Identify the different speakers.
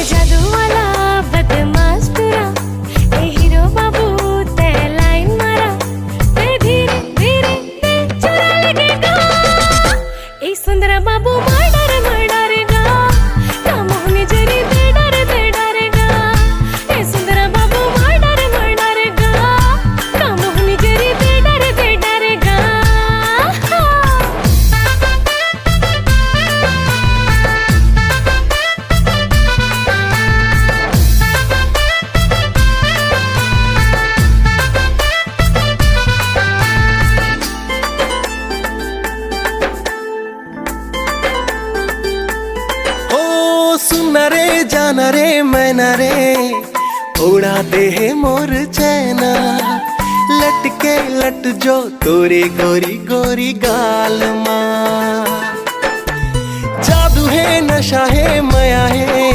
Speaker 1: जादू वाला बदमाश तुरा ए हीरो बाबू ते लाइन मारा ते धीरे धीरे ते चुरा लगेगा ए सुंदर बाबू मर्डर मर्डरेगा कामोनी जरी दे डरेगा ए सुंदर बाबू मर्डर मर्डरेगा कामोनी जरी दे डरेगा
Speaker 2: सुना रे जाना रे मैना रे उड़ाते है मोर चैना लटके लट जो तोरी गोरी गोरी गाल माँ जादू है नशा है माया है